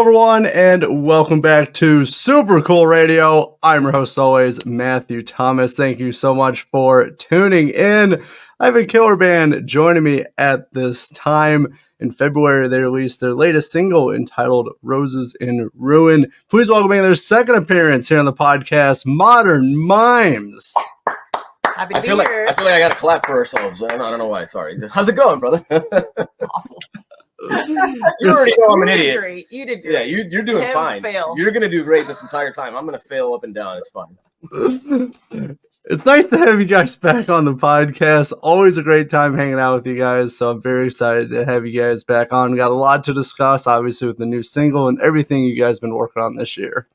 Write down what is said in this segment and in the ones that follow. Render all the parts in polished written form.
everyone, and welcome back to Super Cool Radio. I'm your host, always, Matthew Thomas. Thank you so much for tuning in. I have a killer band joining me at this time. In February, they released their latest single entitled Roses in Ruin. Please welcome in their second appearance here on the podcast, Modern Mimes. Happy to be here. I feel like I got to clap for ourselves. I don't know why. Sorry. How's it going, brother? Awful. You already know I'm an idiot. Great. You did great. Yeah, you're doing fine. Fail. You're going to do great this entire time. I'm going to fail up and down. It's fine. It's nice to have you guys back on the podcast. Always a great time hanging out with you guys. So I'm very excited to have you guys back on. We got a lot to discuss, obviously, with the new single and everything you guys been working on this year.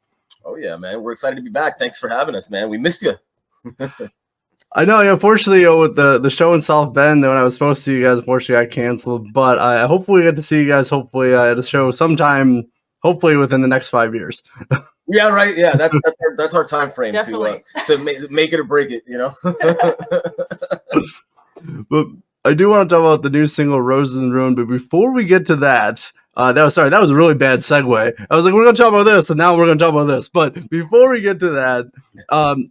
Oh, yeah, man. We're excited to be back. Thanks for having us, man. We missed you. I know, unfortunately, with the show in South Bend, when I was supposed to see you guys, unfortunately got canceled. But I hopefully get to see you guys, at a show sometime, hopefully within the next 5 years. Yeah, right. Yeah, that's our time frame to make it or break it, you know. But I do want to talk about the new single "Roses in Ruin." But before we get to that, that was a really bad segue. I was like, we're going to talk about this, and now we're going to talk about this. But before we get to that,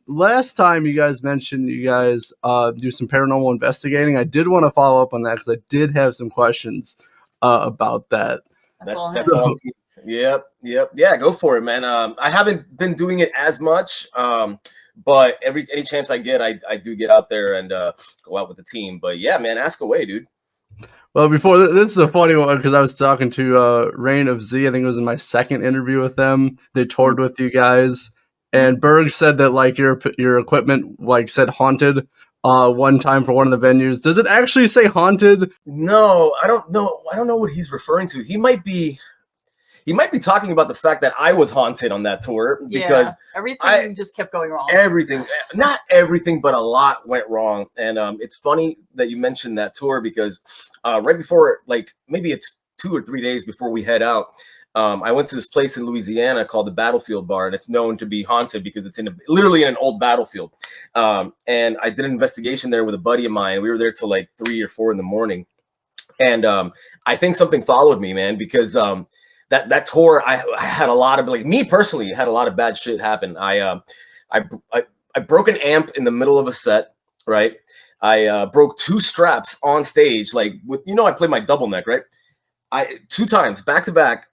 last time you guys mentioned you guys do some paranormal investigating. I did want to follow up on that because I did have some questions about that. That's all. Yep. Yeah, go for it, man. I haven't been doing it as much, but any chance I get, I do get out there and go out with the team. But yeah, man, ask away, dude. Well, before this is a funny one because I was talking to Reign of Z. I think it was in my second interview with them. They toured with you guys, and Berg said that like your equipment like said haunted one time for one of the venues. Does it actually say haunted? No, I don't know. I don't know what he's referring to. He might be talking about the fact that I was haunted on that tour because everything just kept going wrong. Not everything, but a lot went wrong. And it's funny that you mentioned that tour because right before, like maybe 2 or 3 days before we head out, I went to this place in Louisiana called the Battlefield Bar, and it's known to be haunted because it's literally in an old battlefield. And I did an investigation there with a buddy of mine. We were there till like 3 or 4 in the morning. And I think something followed me, man, because that tour, I had a lot of, like, me personally had a lot of bad shit happen. I broke an amp in the middle of a set, right? I broke 2 straps on stage, like with, I play my double neck, right? 2 times back to back,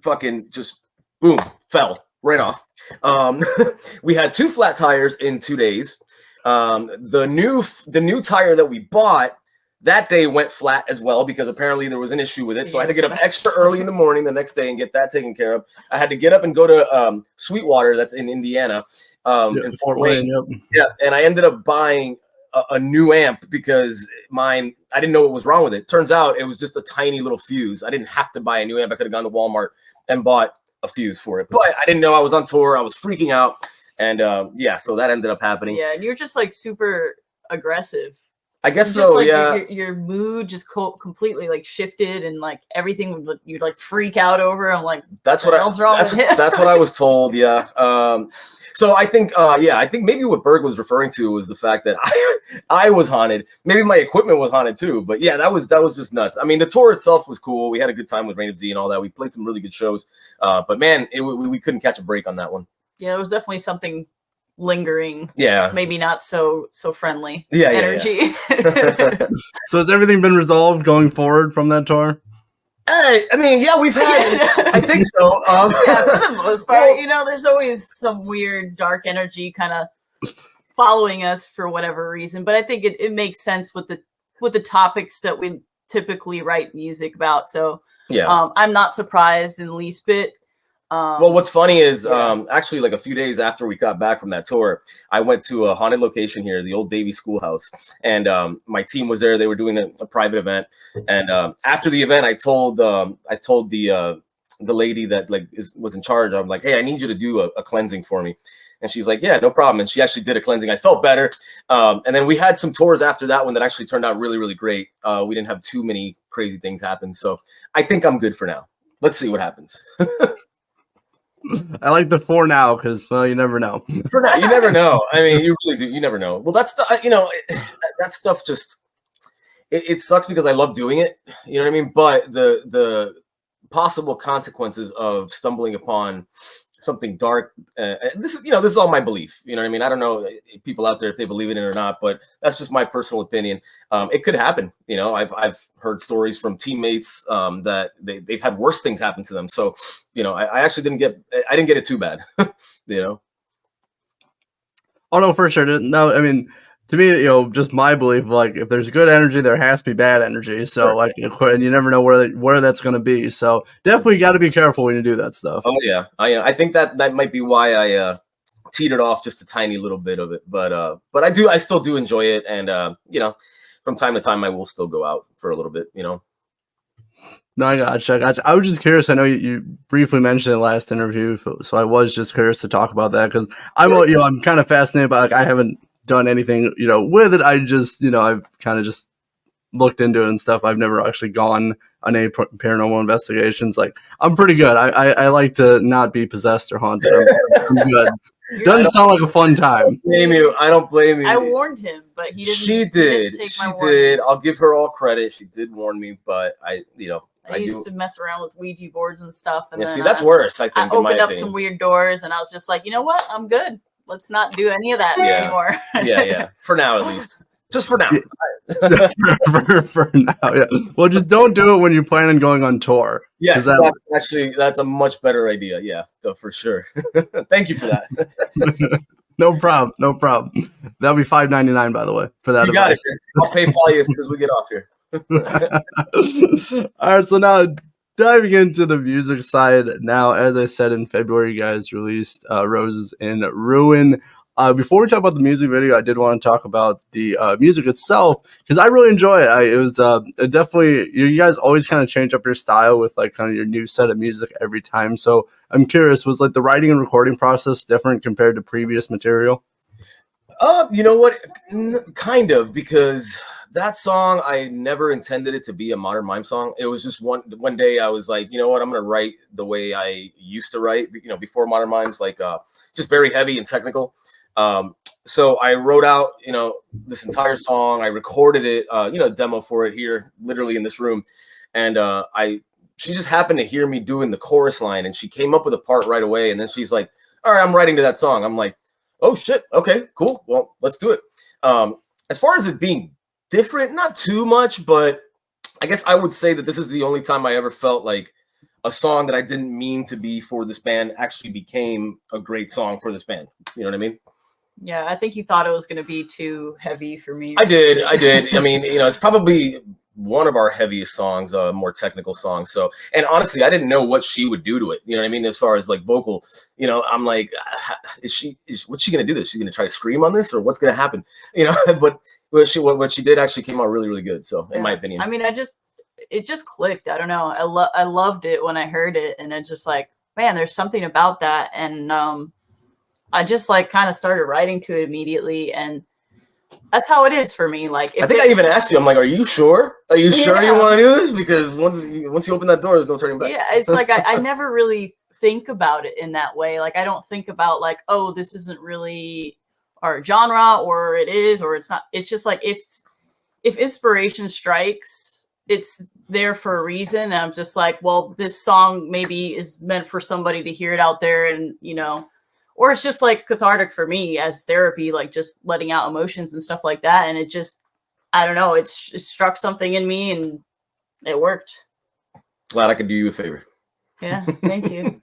fucking just boom, fell right off. We had 2 flat tires in 2 days. The new tire that we bought that day went flat as well because apparently there was an issue with it. So I had to get up extra early in the morning the next day and get that taken care of. I had to get up and go to Sweetwater, that's in Indiana, in Fort Wayne. Yeah, and I ended up buying a new amp because I didn't know what was wrong with it. Turns out it was just a tiny little fuse. I didn't have to buy a new amp. I could have gone to Walmart and bought a fuse for it. But I didn't know I was on tour. I was freaking out. And so that ended up happening. Yeah, and you're just like super aggressive. I guess so, like, yeah. Your mood just completely like shifted, and like everything you'd like freak out over. I'm like, that's what I was told. Yeah. So I think maybe what Berg was referring to was the fact that I was haunted. Maybe my equipment was haunted too. But yeah, that was just nuts. I mean, the tour itself was cool. We had a good time with Reign of Z and all that. We played some really good shows. But man, we couldn't catch a break on that one. Yeah, it was definitely something lingering, maybe not so friendly energy. Yeah. So has everything been resolved going forward from that tour? I mean, yeah, we've had I think so. Yeah, for the most part. There's always some weird dark energy kind of following us for whatever reason, but I think it makes sense with the topics that we typically write music about. So I'm not surprised in the least bit. Well, what's funny is actually like a few days after we got back from that tour, I went to a haunted location here, the old Davie Schoolhouse, and my team was there. They were doing a private event, and after the event, I told the lady that was in charge. I'm like, hey, I need you to do a cleansing for me, and she's like, yeah, no problem. And she actually did a cleansing. I felt better, and then we had some tours after that one that actually turned out really, really great. We didn't have too many crazy things happen, so I think I'm good for now. Let's see what happens. I like the for now because, well, you never know. For now, you never know. I mean, you really do. You never know. Well, that's that stuff just it sucks because I love doing it. You know what I mean? But the possible consequences of stumbling upon something dark. This is all my belief. You know what I mean? I don't know people out there if they believe in it or not, but that's just my personal opinion. It could happen. You know, I've heard stories from teammates that they've had worse things happen to them. So, you know, I actually didn't get it too bad. You know. Oh no, for sure. No, I mean, to me, you know, just my belief, like if there's good energy, there has to be bad energy. So, Sure. like, and you never know where that's going to be. So, definitely got to be careful when you do that stuff. Oh yeah, I think that might be why I teetered off just a tiny little bit of it, but I still do enjoy it, and you know, from time to time I will still go out for a little bit, you know. No, I gotcha. I was just curious. I know you briefly mentioned it last interview, so I was just curious to talk about that because I'm kind of fascinated by, like, I haven't done anything, you know, with it. I just, you know, I've kind of just looked into it and stuff. I've never actually gone on any paranormal investigations. Like, I'm pretty good. I like to not be possessed or haunted. I'm good. Doesn't sound like a fun time. I don't blame you. I warned him, but he didn't. She did. I'll give her all credit. She did warn me, but I used to mess around with Ouija boards and stuff. And yeah, then, see, that's worse, I think. I opened up some weird doors, and I was just like, you know what? I'm good. Let's not do any of that anymore. yeah. For now, at least. Just for now. for now, yeah. Well, just don't do it when you plan on going on tour. Yes, that's a much better idea. Yeah, for sure. Thank you for that. No problem. That'll be $5.99, by the way, for that. You got it. I'll PayPal you as soon as we get off here. All right, so now diving into the music side. Now, as I said, in February, you guys released Roses in Ruin. Before we talk about the music video, I did want to talk about the music itself because I really enjoy it. It was definitely, you guys always kind of change up your style with like kind of your new set of music every time. So I'm curious, was like the writing and recording process different compared to previous material? You know what? Kind of, because that song, I never intended it to be a Modern Mime song. It was just one day I was like, you know what? I'm going to write the way I used to write, you know, before Modern Mimes, like just very heavy and technical. So I wrote out, you know, this entire song. I recorded it, you know, demo for it here, literally in this room. And she just happened to hear me doing the chorus line, and she came up with a part right away. And then she's like, all right, I'm writing to that song. I'm like, oh shit. Okay, cool. Well, let's do it. As far as it being different, not too much, but I guess I would say that this is the only time I ever felt like a song that I didn't mean to be for this band actually became a great song for this band. You know what I mean? Yeah, I think you thought it was going to be too heavy for me. I did. I mean, you know, it's probably one of our heaviest songs, more technical songs. So, and honestly, I didn't know what she would do to it. You know what I mean? As far as like vocal, you know, I'm like, what's she going to do this? She's going to try to scream on this, or what's going to happen? You know, but what she did actually came out really, really good. So, in my opinion, I mean, it just clicked. I don't know. I loved it when I heard it, and it's just like, man, there's something about that. And I just like kind of started writing to it immediately, and that's how it is for me. Like, I think I even asked you, I'm like, are you sure? Are you sure you want to do this? Because once you open that door, there's no turning back. Yeah, it's like I never really think about it in that way. Like, I don't think about like, oh, this isn't really our genre, or it is, or it's not. It's just like if inspiration strikes, it's there for a reason. And I'm just like, well, this song maybe is meant for somebody to hear it out there, and you know. Or it's just like cathartic for me as therapy, like just letting out emotions and stuff like that. And it just, I don't know, it struck something in me, and it worked. Glad I could do you a favor. Yeah, thank you.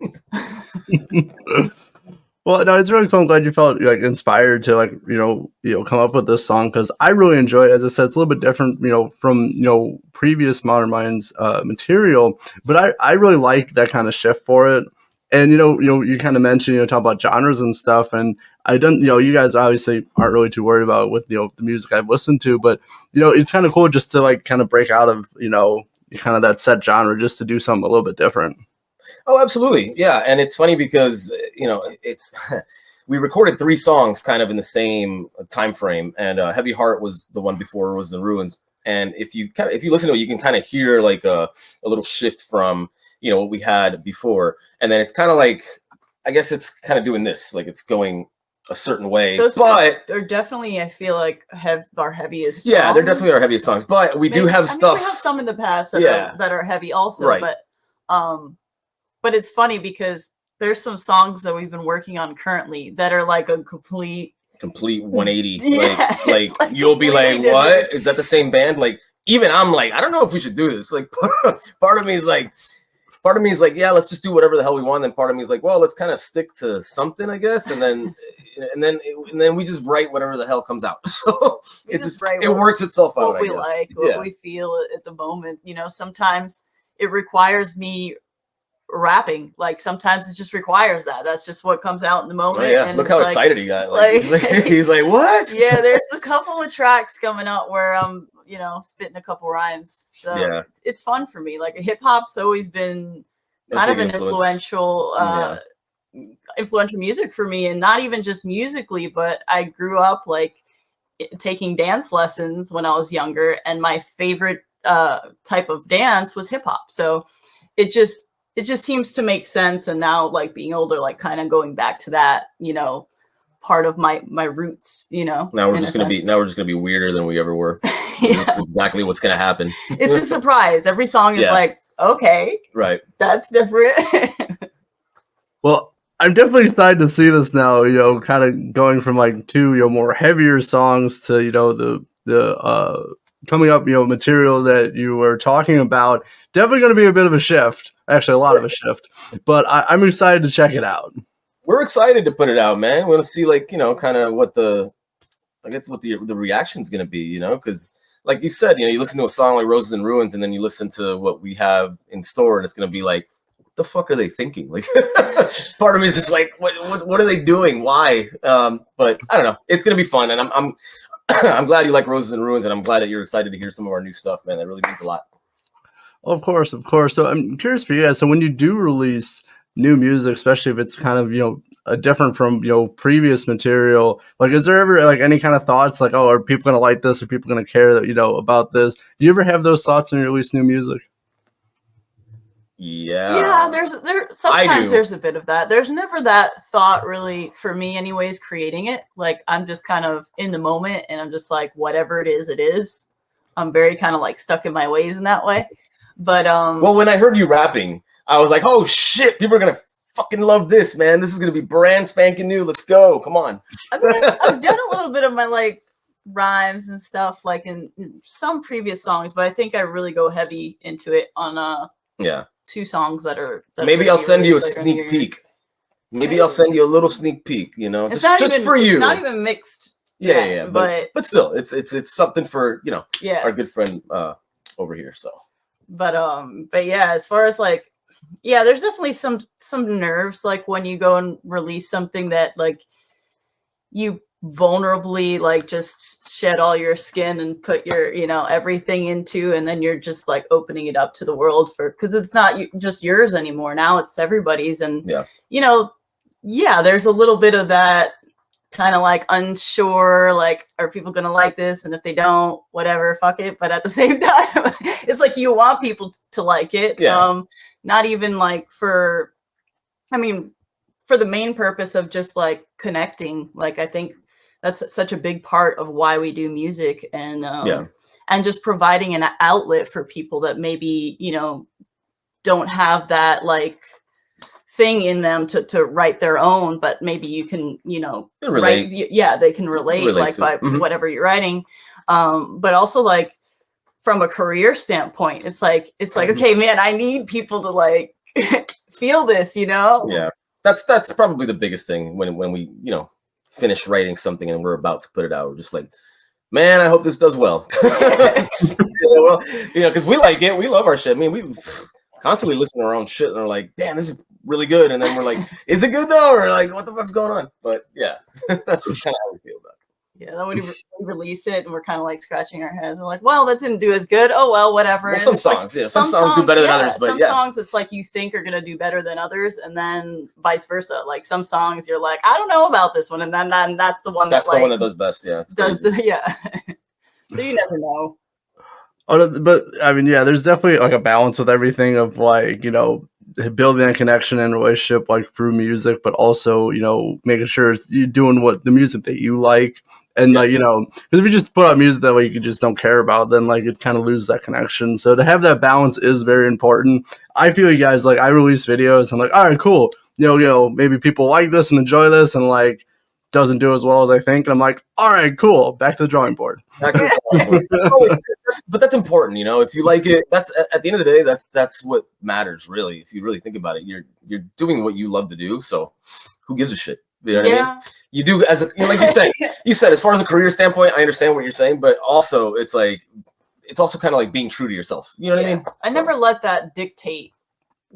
Well, no, it's really cool. I'm glad you felt like inspired to like, you know, come up with this song, because I really enjoy it. As I said, it's a little bit different, you know, from, you know, previous Modern Mimes material, but I really like that kind of shift for it. And, you know, you kind of mentioned, you know, talk about genres and stuff. And you know, you guys obviously aren't really too worried about it with, you know, the music I've listened to, but, you know, it's kind of cool just to like kind of break out of, you know, kind of that set genre, just to do something a little bit different. Oh, absolutely. Yeah. And it's funny because, you know, we recorded 3 songs kind of in the same time frame. And Heavy Heart was the one before Roses in Ruins. And if you listen to it, you can kind of hear like a little shift from, you know, what we had before. And then it's kind of like, I guess it's kind of doing this, like it's going a certain way. Those but are definitely, I feel like, our heaviest songs. Yeah, they're definitely our heaviest songs. But we do have stuff. We have some in the past that are heavy also. Right. But But it's funny because there's some songs that we've been working on currently that are like a complete 180. Yeah, like you'll be like, what? Is that the same band? Like, even I'm like, I don't know if we should do this. Like, part of me is like, yeah, let's just do whatever the hell we want. And part of me is like, well, let's kind of stick to something, I guess. And then we just write whatever the hell comes out. So it works itself out. What we like, what we feel at the moment. You know, sometimes it requires me rapping. Like sometimes it just requires that. That's just what comes out in the moment. Oh, yeah. And look how excited he got. Like he's like, what? Yeah, there's a couple of tracks coming up where I'm, spitting a couple rhymes. So yeah, it's fun for me. Like hip hop's always been kind of an influential music for me, and not even just musically, but I grew up like taking dance lessons when I was younger, and my favorite type of dance was hip hop. So it just seems to make sense. And now, like being older, like kind of going back to that, part of my roots, Now we're just gonna be weirder than we ever were. Yeah. That's exactly what's gonna happen. It's a surprise. Every song is like, okay, right, that's different. Well, I'm definitely excited to see this now. Kind of going from like two more heavier songs to the coming up material that you were talking about. Definitely going to be a bit of a shift. Actually, a lot of a shift. But I'm excited to check it out. We're excited to put it out, man. We want to see kind of what the reaction's going to be, because like you said, you listen to a song like Roses and Ruins, and then you listen to what we have in store, and it's going to be like, what the fuck are they thinking? Like, part of me is just like, what are they doing? Why? But I don't know. It's going to be fun, and I'm I'm glad you like Roses and Ruins, and I'm glad that you're excited to hear some of our new stuff, man. That really means a lot. Of course. So I'm curious for you guys. So when you do release new music, especially if it's kind of different from previous material, like is there ever like any kind of thoughts like, oh, are people gonna like this? Are people gonna care that about this? Do you ever have those thoughts when you release new music? Yeah, there's sometimes there's a bit of that. There's never that thought really for me anyways, creating it. Like I'm just kind of in the moment, and I'm just like, whatever it is. I'm very kind of like stuck in my ways in that way. But well, when I heard you rapping, I was like, oh shit, people are gonna fucking love this, man. This is gonna be brand spanking new. Let's go. Come on. I mean, I've done a little bit of my like rhymes and stuff like in some previous songs, but I think I really go heavy into it on two songs that are maybe I'll send you a sneak peek. Maybe I'll send you a little sneak peek, just for you. It's not even mixed. Yeah. But still, it's something for our good friend over here. So. But yeah, as far as like, yeah, there's definitely some nerves like when you go and release something that like you vulnerably like just shed all your skin and put your everything into, and then you're just like opening it up to the world because it's not just yours anymore. Now it's everybody's, and there's a little bit of that kind of like unsure, like, are people gonna like this? And if they don't, whatever, fuck it. But at the same time, it's like you want people to like it. Not even like for the main purpose of just like connecting. Like I think that's such a big part of why we do music, and just providing an outlet for people that maybe don't have that like thing in them to write their own, but maybe you can write, they can relate like by whatever you're writing, but also like from a career standpoint, it's like okay, man, I need people to like feel this, that's probably the biggest thing when we finish writing something and we're about to put it out. We're just like, man, I hope this does well. Because we like it, we love our shit. I mean, we constantly listen to our own shit and are like, damn, this is really good, and then we're like, is it good though, or like, what the fuck's going on? But yeah, that's just kind of how we feel about it. Yeah, then when we release it and we're kind of like scratching our heads, we're like, well, that didn't do as good. Oh well, whatever. Well, some songs do better than others, but some songs it's like you think are gonna do better than others, and then vice versa. Like some songs you're like, I don't know about this one, and then that's the one that's the one that does best. Yeah, so you never know. But I mean, yeah, there's definitely like a balance with everything of like building a connection and relationship like through music, but also making sure you're doing what the music that you like, And like, you know, because if you just put out music that way you just don't care about, then like it kind of loses that connection. So to have that balance is very important. I feel you guys, like I release videos, I'm like, all right, cool. You know, maybe people like this and enjoy this, and like doesn't do as well as I think. And I'm like, all right, cool. Back to the drawing board. Back to the drawing board. But that's important, you know. If you like it, that's at the end of the day, that's what matters, really. If you really think about it, you're doing what you love to do. So who gives a shit? You know what I mean? You do as a, you know, like you said, as far as a career standpoint, I understand what you're saying, but also it's like it's also kind of like being true to yourself. You know what I mean? I never let that dictate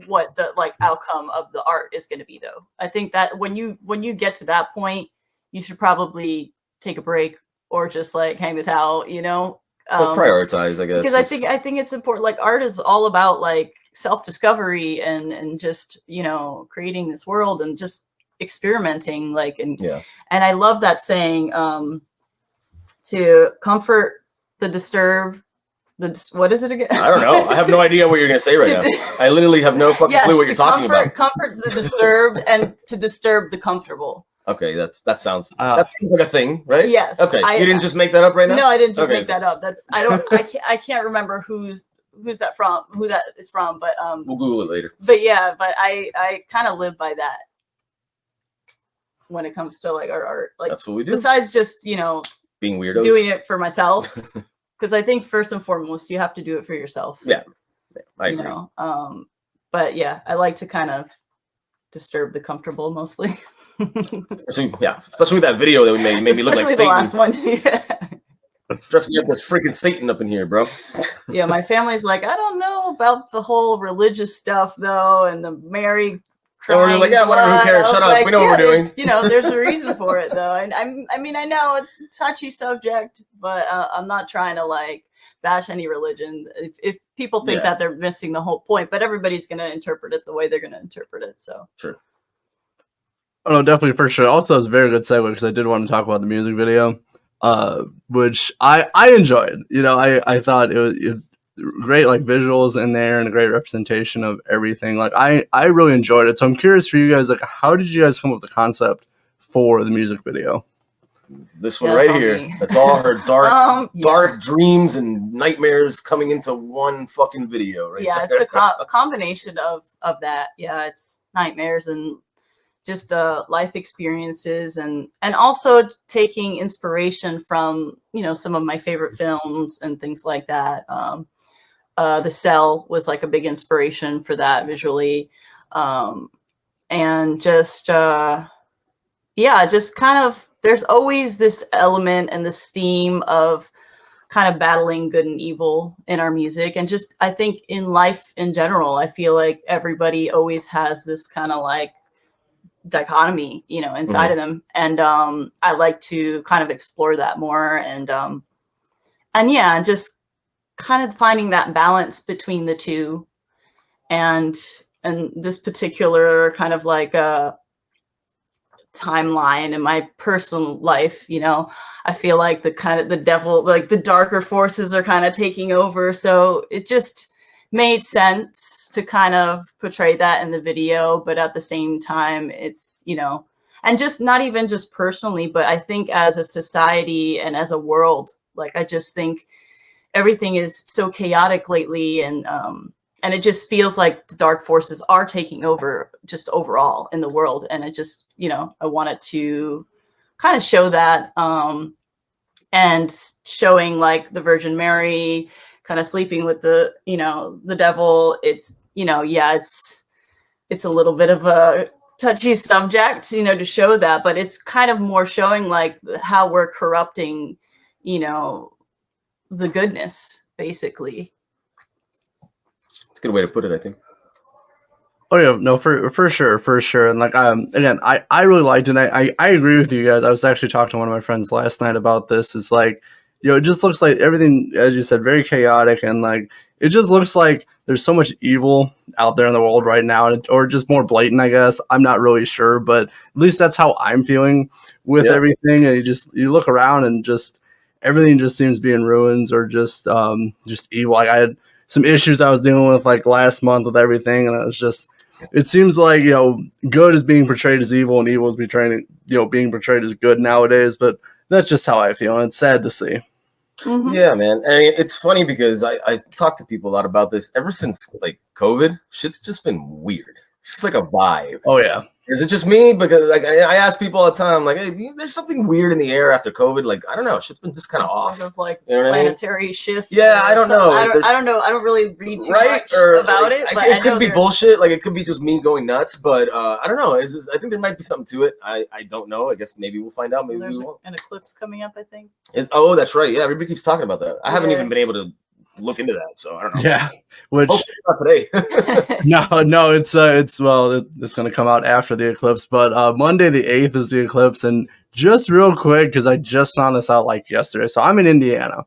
what the like outcome of the art is going to be, though. I think that when you get to that point, you should probably take a break or just like hang the towel, you know. But prioritize, I guess, because I think it's important. Like art is all about like self-discovery and just, you know, creating this world and just experimenting, like, and I love that saying, to comfort the disturbed, what is it again? I don't know. I have no idea what you're gonna say right now. I literally have no fucking clue what you're talking about. Comfort the disturbed and to disturb the comfortable. Okay, that sounds like a thing, right? Yes. Okay, you didn't just make that up right now? No, I didn't just make that up. That's I can't remember who that is from, but we'll Google it later. But yeah, but I kind of live by that when it comes to like our art. Like that's what we do. Besides just, you know, being weirdos, doing it for myself, because I think first and foremost you have to do it for yourself. Yeah, I agree. You know, but yeah, I like to kind of disturb the comfortable mostly. So yeah, especially with that video that we made, you made me look like Satan. Last one. Dress me up as freaking Satan up in here, bro. Yeah, my family's like, I don't know about the whole religious stuff though, and the Mary. And we're like, yeah, whatever, who cares? Shut up. Like, we know what we're doing. You know, there's a reason for it though. And I mean, I know it's a touchy subject, but I'm not trying to like bash any religion. If people think that, they're missing the whole point, but everybody's going to interpret it the way they're going to interpret it. So sure. Oh, no, definitely, for sure. Also, it's a very good segue because I did want to talk about the music video, which I enjoyed. You know, I thought it was great, like visuals in there and a great representation of everything. Like I really enjoyed it. So I'm curious for you guys, like, how did you guys come up with the concept for the music video? This one right here. Me. That's all her dark dreams and nightmares coming into one fucking video, right? Yeah, there. It's a combination of that. Yeah, it's nightmares and just life experiences and also taking inspiration from, you know, some of my favorite films and things like that. The Cell was like a big inspiration for that visually. And just, just kind of, there's always this element and this theme of kind of battling good and evil in our music. And just, I think in life in general, I feel like everybody always has this kind of like dichotomy, you know, inside of them. And I like to kind of explore that more and just kind of finding that balance between the two. And this particular kind of like timeline in my personal life, you know, I feel like the devil, like the darker forces are kind of taking over. So it just made sense to kind of portray that in the video, but at the same time, it's, you know, and just not even just personally, but I think as a society and as a world, like, I just think everything is so chaotic lately. And it just feels like the dark forces are taking over just overall in the world. And it just, you know, I wanted to kind of show that and showing like the Virgin Mary kind of sleeping with the, you know, the devil. It's, you know, it's a little bit of a touchy subject, you know, to show that, but it's kind of more showing like how we're corrupting, you know, the goodness, basically. Good way to put it, I think. Oh yeah, no, for sure. And like again, I really liked it. I agree with you guys. I was actually talking to one of my friends last night about this. It's like, you know, it just looks like everything, as you said, very chaotic, and like it just looks like there's so much evil out there in the world right now, or just more blatant, I guess. I'm not really sure, but at least that's how I'm feeling with everything. And you look around and just everything just seems to be in ruins or just evil. Like I had some issues I was dealing with like last month with everything, and it seems like, you know, good is being portrayed as evil and evil is being portrayed as good nowadays. But at that's just how I feel, and it's sad to see. Mhm. Yeah, man. And it's funny because I talk to people a lot about this. Ever since like COVID, shit's just been weird. It's just like a vibe. Oh yeah. Is it just me? Because like I ask people all the time, like, hey, there's something weird in the air after COVID. Like, I don't know, shit's been just kind of off. Sort of like You know what I mean? planetary shift. Yeah, I don't know. I don't know. I don't really read too Right? much Or about like, it. But it could be bullshit. Like it could be just me going nuts. But I don't know. I think there might be something to it. I don't know. I guess maybe we'll find out. Maybe There's we won't. an eclipse coming up, I think. Oh, that's right. Yeah, everybody keeps talking about that. I haven't Yeah. even been able to look into that, so I don't know. Yeah. Which hopefully not today. no, it's it's going to come out after the eclipse, but Monday the 8th is the eclipse, and just real quick because I just found this out like yesterday. So I'm in Indiana,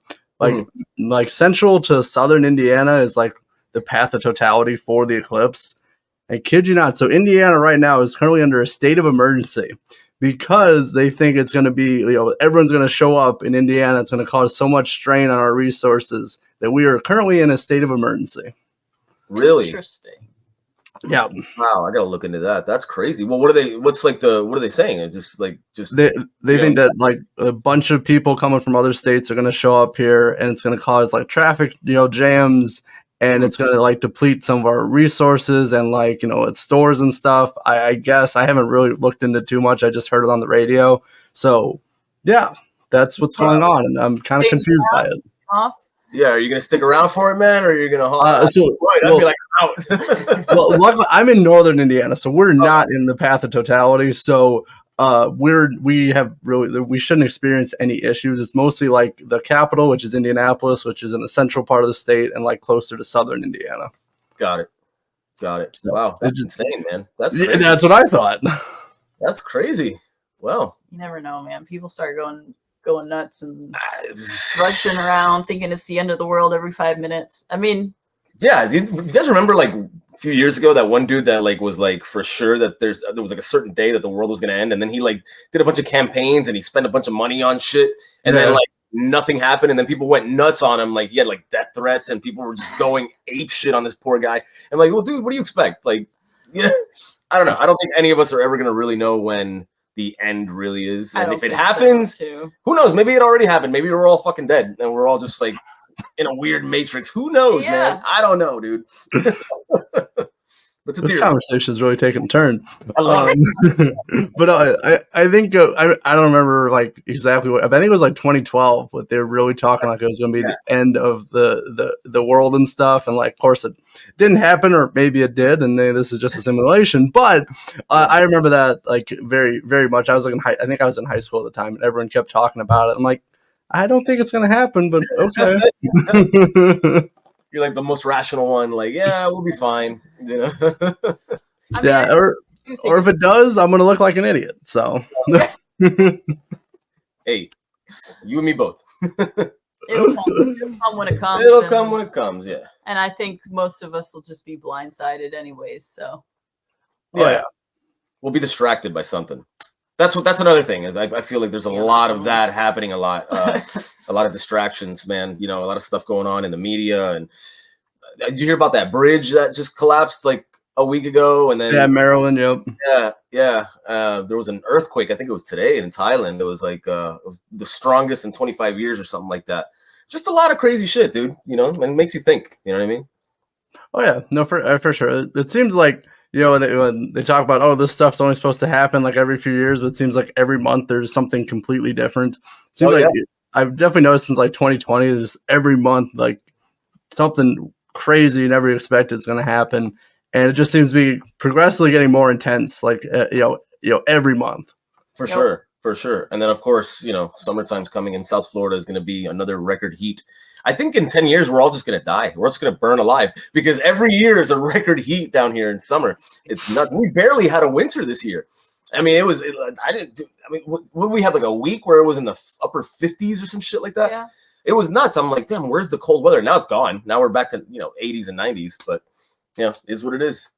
like central to southern Indiana is like the path of totality for the eclipse. I kid you not. So Indiana right now is currently under a state of emergency because they think it's going to be, everyone's going to show up in Indiana. It's going to cause so much strain on our resources that we are currently in a state of emergency. Really? Interesting. Yeah. Wow, I gotta look into that. That's crazy. Well, what are they saying? It's just they think that like a bunch of people coming from other states are going to show up here, and it's going to cause like traffic, jams, and it's going to like deplete some of our resources and like, it's stores and stuff. I guess I haven't really looked into too much. I just heard it on the radio. So yeah, that's what's going on, and I'm kind of confused by it. Yeah, are you gonna stick around for it, man, or are you gonna haul out? I'd be like, out. Well, luckily, I'm in northern Indiana, so we're not in the path of totality. So we shouldn't experience any issues. It's mostly like the capital, which is Indianapolis, which is in the central part of the state, and like closer to southern Indiana. Got it. So, wow, that's insane, man. That's crazy. That's what I thought. That's crazy. Well, you never know, man. People start going nuts and rushing around thinking it's the end of the world every 5 minutes. I mean, yeah, do you guys remember like a few years ago that one dude that like was like for sure that there was like a certain day that the world was gonna end, and then he like did a bunch of campaigns and he spent a bunch of money on shit, and then like nothing happened, and then people went nuts on him. Like he had like death threats, and people were just going ape shit on this poor guy. I'm like, well, dude, what do you expect? Like, I don't know. I don't think any of us are ever gonna really know when the end really is, and if it happens, who knows? Maybe it already happened. Maybe we're all fucking dead, and we're all just like in a weird matrix. Who knows, man? I don't know, dude. This conversation is really taking a turn. I love it. But I think I don't remember like exactly what. I think it was like 2012, but they were really talking like it was going to be the end of the world and stuff. And like, of course, it didn't happen, or maybe it did, and this is just a simulation. But I remember that like very, very much. I think I was in high school at the time, and everyone kept talking about it. I'm like, I don't think it's going to happen, but okay. You're like the most rational one. Like, yeah, we'll be fine. Yeah, or if it does, I'm going to look like an idiot. So, hey, you and me both. It'll come when it comes. It'll come when it comes. Yeah. And I think most of us will just be blindsided anyways. So. Yeah. We'll be distracted by something. That's another thing. I feel like there's a lot of that happening a lot. A lot of distractions, man. A lot of stuff going on in the media. And did you hear about that bridge that just collapsed like a week ago? And then Maryland. Yep. Yeah. There was an earthquake. I think it was today in Thailand. It was like it was the strongest in 25 years or something like that. Just a lot of crazy shit, dude. And it makes you think. You know what I mean? Oh yeah, no, for sure. It seems like. When they talk about, oh, this stuff's only supposed to happen like every few years, but it seems like every month there's something completely different. It seems I've definitely noticed since like 2020, there's every month like something crazy you never expected is going to happen, and it just seems to be progressively getting more intense, like every month. For sure. And then of course, summertime's coming, and South Florida is going to be another record heat. I think in 10 years, we're all just going to die. We're just going to burn alive because every year is a record heat down here in summer. It's nuts. We barely had a winter this year. I mean, would we have like a week where it was in the upper 50s or some shit like that? Yeah. It was nuts. I'm like, damn, where's the cold weather? Now it's gone. Now we're back to, 80s and 90s, but it's what it is.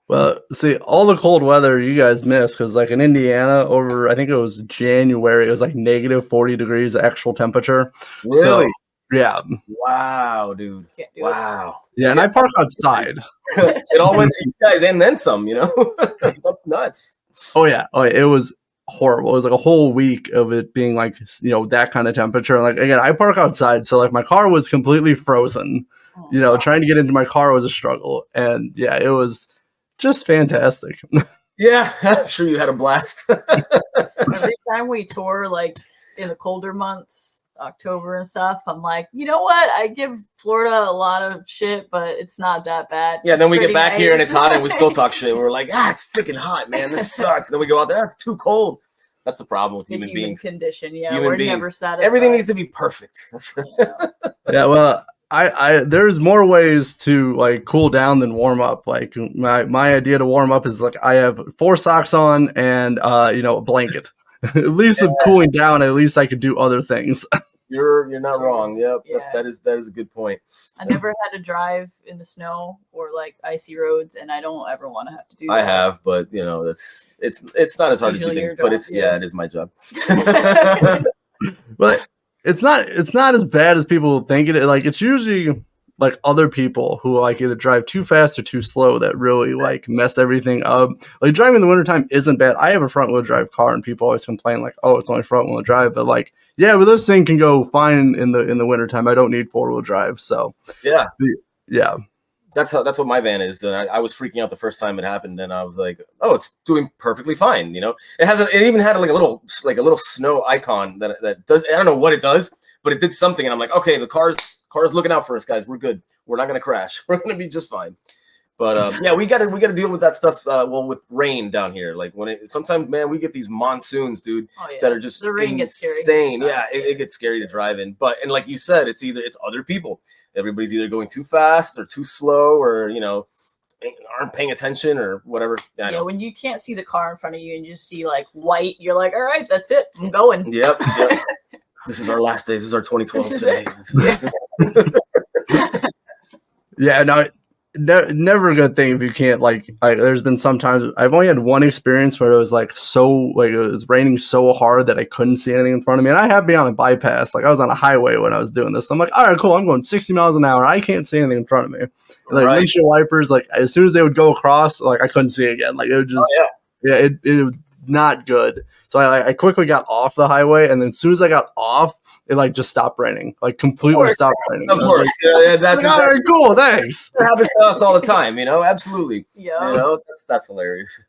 Well, see, all the cold weather you guys missed because like in Indiana over, I think it was January, it was like negative 40 degrees actual temperature. Really? So, yeah. Wow, dude. Wow. Yeah, and I park outside. It all went to you guys and then some, That's nuts. Oh yeah. It was horrible. It was like a whole week of it being like, you know, that kind of temperature. And like, again, I park outside, so like my car was completely frozen. Oh, You know, wow. trying to get into my car was a struggle. And yeah, it was just fantastic. Yeah, I'm sure you had a blast. Every time we tour, like in the colder months, October and stuff, I'm like, you know what? I give Florida a lot of shit, but it's not that bad. Yeah, It's then we get pretty back here and it's nice. hot and we still talk shit. We're like, it's freaking hot, man. This sucks. And then we go out there, it's too cold. That's the problem with The human human beings. condition, yeah. Human We're beings. never satisfied. Everything needs to be perfect. Yeah, well, I there's more ways to like cool down than warm up. Like my idea to warm up is like I have 4 socks on and you know, a blanket. At least with cooling down, at least I could do other things. You're not wrong. Yep, Yeah. that is a good point. I never had to drive in the snow or like icy roads, and I don't ever want to have to do that. I have, but you know, it's not as hard as you usually think. your But job, it's yeah. it is my job. But it's not as bad as people think it is. Like it's usually like other people who like either drive too fast or too slow that really like mess everything up. Like driving in the wintertime isn't bad. I have a front wheel drive car and people always complain like, oh, it's only front wheel drive. But like, yeah, but this thing can go fine in the wintertime. I don't need 4-wheel drive. So Yeah. Yeah. That's what my van is. And I was freaking out the first time it happened, and I was like, "Oh, it's doing perfectly fine." You know, it even had like a little snow icon that does. I don't know what it does, but it did something, and I'm like, "Okay, the car's looking out for us, guys. We're good. We're not gonna crash. We're gonna be just fine." But yeah, we gotta deal with that stuff. Well, with rain down here, like sometimes, man, we get these monsoons, dude, Oh, yeah. that are just The rain gets scary insane. Yeah, sometimes, it gets scary to drive in. And like you said, it's other people. Everybody's either going too fast or too slow, or you know, aren't paying attention or whatever. I Yeah, know. when you can't see the car in front of you and you just see like white, you're like, all right, that's it. I'm going. Yep. This is our last day. This is our 2012 This is today. it. Yeah, no, never a good thing if you can't like. There's been some times I've only had one experience where it was like it was raining so hard that I couldn't see anything in front of me, and I had to be on a bypass. Like I was on a highway when I was doing this. I'm like, all right, cool. I'm going 60 miles an hour. I can't see anything in front of me. And, like Right. windshield wipers, like as soon as they would go across, like I couldn't see again. Like it would just, it was not good. So I quickly got off the highway, and then as soon as I got off, it like just stopped raining, like completely stopped raining. Of course, yeah, that's Like, all right, cool, thanks. It happens to us all the time, you know. Absolutely, Yeah. you know, that's hilarious.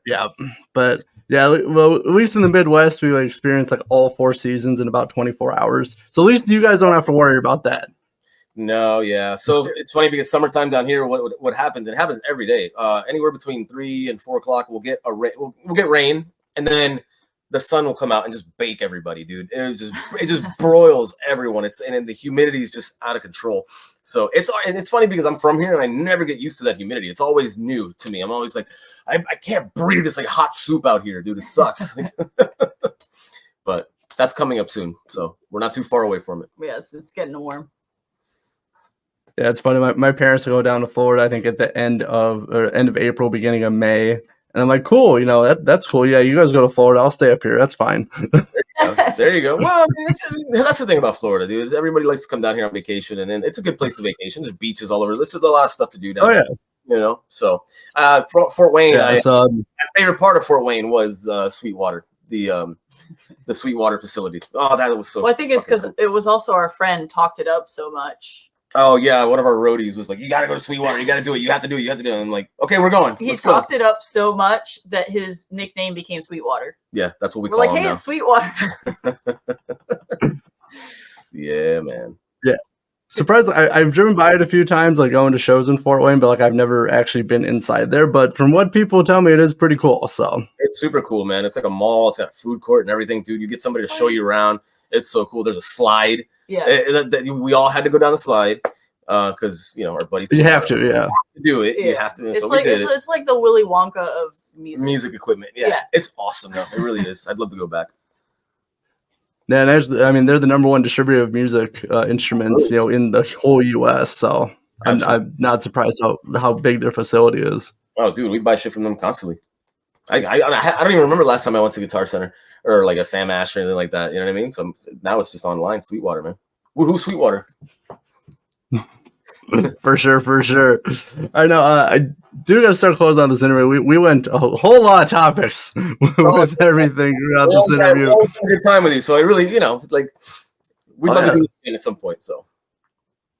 Yeah, but yeah, well, at least in the Midwest, we like experience like all 4 seasons in about 24 hours. So at least you guys don't have to worry about that. No, yeah. So it's funny because summertime down here, what happens? It happens every day. Anywhere between 3 and 4 o'clock, we'll get we'll get rain, and then the sun will come out and just bake everybody, dude. It just broils everyone. And the humidity is just out of control. So it's funny because I'm from here and I never get used to that humidity. It's always new to me. I'm always like, I can't breathe this like hot soup out here, dude. It sucks. But that's coming up soon, so we're not too far away from it. Yeah, it's getting warm. Yeah, it's funny. My parents go down to Florida, I think at the end of April, beginning of May. And I'm like, cool, you know, that's cool. Yeah, you guys go to Florida. I'll stay up here. That's fine. There you go. Well, I mean, that's the thing about Florida, dude. Is everybody likes to come down here on vacation, and then it's a good place to vacation. There's beaches all over. There's a lot of stuff to do down here. You know, so Fort Wayne. Yeah, my favorite part of Fort Wayne was Sweetwater, the Sweetwater facility. Oh, that was so. Well, I think it's because it was also our friend talked it up so much. Oh yeah, one of our roadies was like, "You got to go to Sweetwater. You got to do it. You have to do it. You have to do it." And I'm like, "Okay, we're going." He talked it up so much that his nickname became Sweetwater. Yeah, that's what we're like, him "Hey, now. it's Sweetwater." Yeah, man. Yeah. Surprisingly, I've driven by it a few times, like going to shows in Fort Wayne, but like I've never actually been inside there. But from what people tell me, it is pretty cool. So it's super cool, man. It's like a mall. It's got a food court and everything, dude. You get somebody to show you around. It's so cool. There's a slide. Yeah. We all had to go down the slide because you know our buddies. You have to, yeah. Do it. Yeah. You have to. It's so like we did it. It's like the Willy Wonka of music Equipment. Yeah. It's awesome though. It really is. I'd love to go back. Yeah, and actually, I mean, they're the number one distributor of music instruments, you know, in the whole U.S. So I'm not surprised how big their facility is. Oh, dude, we buy shit from them constantly. I don't even remember last time I went to Guitar Center or like a Sam Ash or anything like that. You know what I mean? So now it's just online. Sweetwater, man. Woohoo, Sweetwater. For sure. I know. I do got to start closing on this interview. We went a whole lot of topics with everything throughout this interview. We always had a good time with you, so I really, we'd love to do it again at some point. So.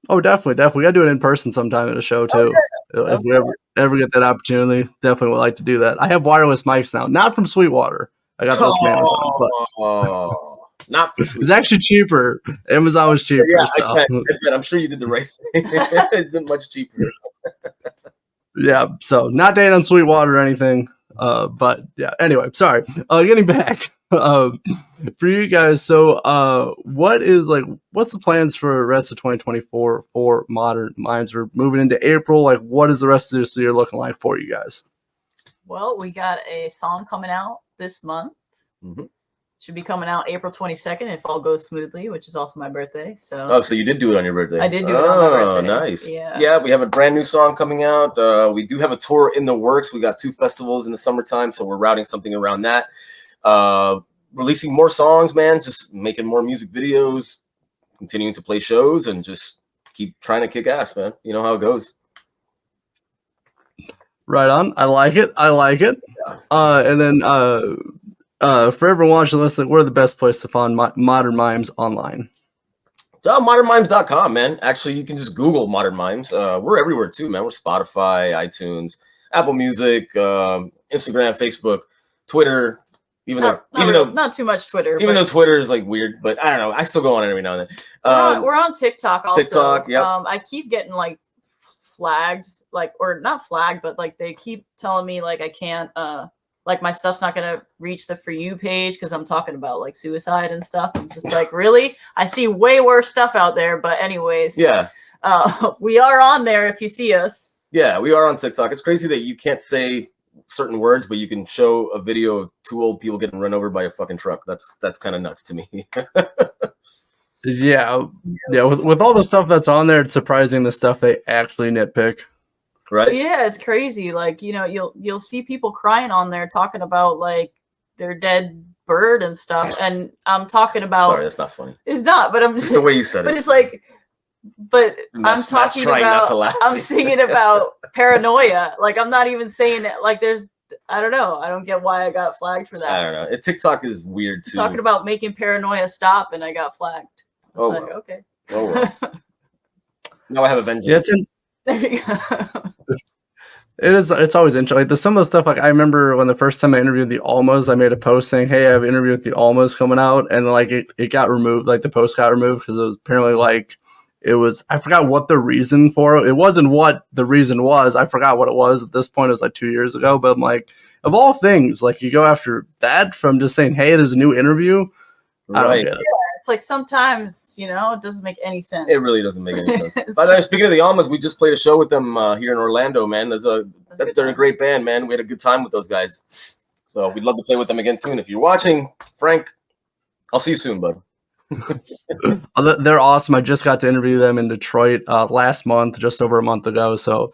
Oh, definitely. We got to do it in person sometime at a show too. If we ever get that opportunity, definitely would like to do that. I have wireless mics now, not from Sweetwater. I got those from Amazon, but not from Sweetwater. It's actually cheaper. Amazon was cheaper. Yeah, so. I bet. I'm sure you did the right thing. It's much cheaper. Yeah, so not dating on Sweetwater or anything. But yeah, anyway, sorry. Getting back for you guys. So what's the plans for the rest of 2024 for Modern Mimes? We're moving into April. Like, what is the rest of this year looking like for you guys? Well, we got a song coming out this month. Mm-hmm. Should be coming out April 22nd if all goes smoothly, which is also my birthday. So you did do it on your birthday. I did do it on my birthday. Oh, nice. Yeah, we have a brand new song coming out. We do have a tour in the works. We got 2 festivals in the summertime, so we're routing something around that. Releasing more songs, man, just making more music videos, continuing to play shows, and just keep trying to kick ass, man. You know how it goes. Right on. I like it. Yeah. And then for everyone watching this, like, where are the best place to find Modern Mimes online? ModernMimes.com, man. Actually, you can just Google Modern Mimes. We're everywhere too, man. We're Spotify, iTunes, Apple Music, Instagram, Facebook, Twitter. Not too much Twitter. Even though Twitter is like weird, but I don't know. I still go on it every now and then. We're on TikTok also. TikTok, yeah. I keep getting like flagged, or not flagged, but like they keep telling me like I can't like my stuff's not gonna reach the For You page because I'm talking about like suicide and stuff. I'm just like, really? I see way worse stuff out there. But anyways, yeah. We are on there if you see us. Yeah, we are on TikTok. It's crazy that you can't say certain words, but you can show a video of 2 old people getting run over by a fucking truck. That's kind of nuts to me. Yeah. With all the stuff that's on there, it's surprising the stuff they actually nitpick. Right? Yeah, it's crazy. Like, you'll see people crying on there talking about like their dead bird and stuff, and I'm talking about. Sorry, that's not funny. It's not, but I'm just the way you said it. But it's like, I'm talking about. I'm singing about paranoia. Like, I'm not even saying it. Like, I don't know. I don't get why I got flagged for that. I don't know. TikTok is weird too. Talking about making paranoia stop, and I got flagged. Okay. Oh well. Now I have a vengeance. There you go. It's always interesting. Like, some of the stuff, like I remember when the first time I interviewed the Almas, I made a post saying, "Hey, I have an interview with the Almas coming out," and like it got removed. Like the post got removed because it was apparently like I forgot what the reason for it. It wasn't what the reason was. I forgot what it was at this point. It was like 2 years ago. But I'm like, of all things, like you go after that from just saying, "Hey, there's a new interview." I don't get it. Yeah, it's like sometimes, it doesn't make any sense. It really doesn't make any sense. By the way, speaking of the Almas, we just played a show with them here in Orlando, man. They're a great band, man. We had a good time with those guys. So we'd love to play with them again soon. If you're watching, Frank, I'll see you soon, bud. They're awesome. I just got to interview them in Detroit last month, just over a month ago. So,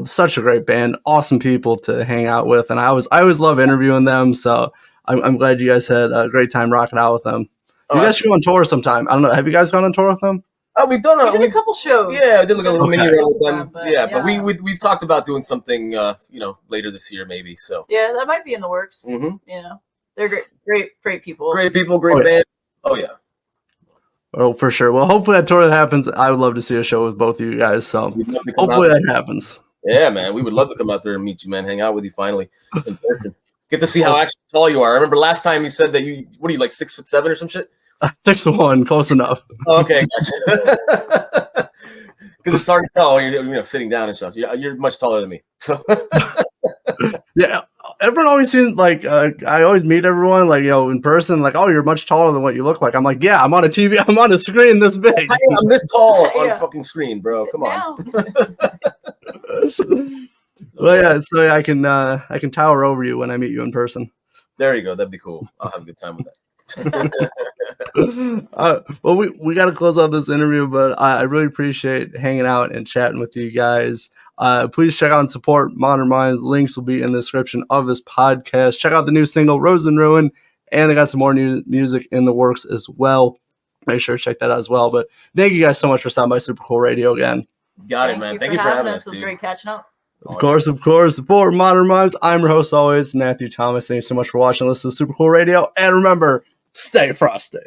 such a great band, awesome people to hang out with, and I always love interviewing them. So I'm glad you guys had a great time rocking out with them. You guys should go on tour sometime. I don't know. Have you guys gone on tour with them? We've done a couple shows. Yeah, I did like a little mini run with them. But we've talked about doing something, later this year maybe. So yeah, that might be in the works. Mm-hmm. They're great people. Great people, great band. Oh yeah. Oh, for sure. Well, hopefully that tour happens. I would love to see a show with both of you guys. So hopefully that happens. Yeah, man. We would love to come out there and meet you, man. Hang out with you finally in person. Get to see how actually tall you are. I remember last time you said that what are you, like 6'7" or some shit? 6'1", close enough. Oh, okay, gotcha. Because it's hard to tell when you're sitting down and stuff. You're much taller than me. So yeah, everyone always seems like I always meet everyone like in person, like, oh, you're much taller than what you look like. I'm like, yeah, I'm on a TV, I'm on a screen this big. I'm this tall on a fucking screen, bro. Come on. Well, yeah, so I can tower over you when I meet you in person. There you go. That'd be cool. I'll have a good time with that. Well, we got to close out this interview, but I really appreciate hanging out and chatting with you guys. Please check out and support Modern Mimes. Links will be in the description of this podcast. Check out the new single, Rose and Ruin, and I got some more new music in the works as well. make sure to check that out as well. But thank you guys so much for stopping by Super Cool Radio again. Got it, man. Thank you for having us. It was great catching up. Of course. For Modern Mimes, I'm your host always, Matthew Thomas. Thank you so much for watching. Listen to Super Cool Radio. And remember, stay frosty.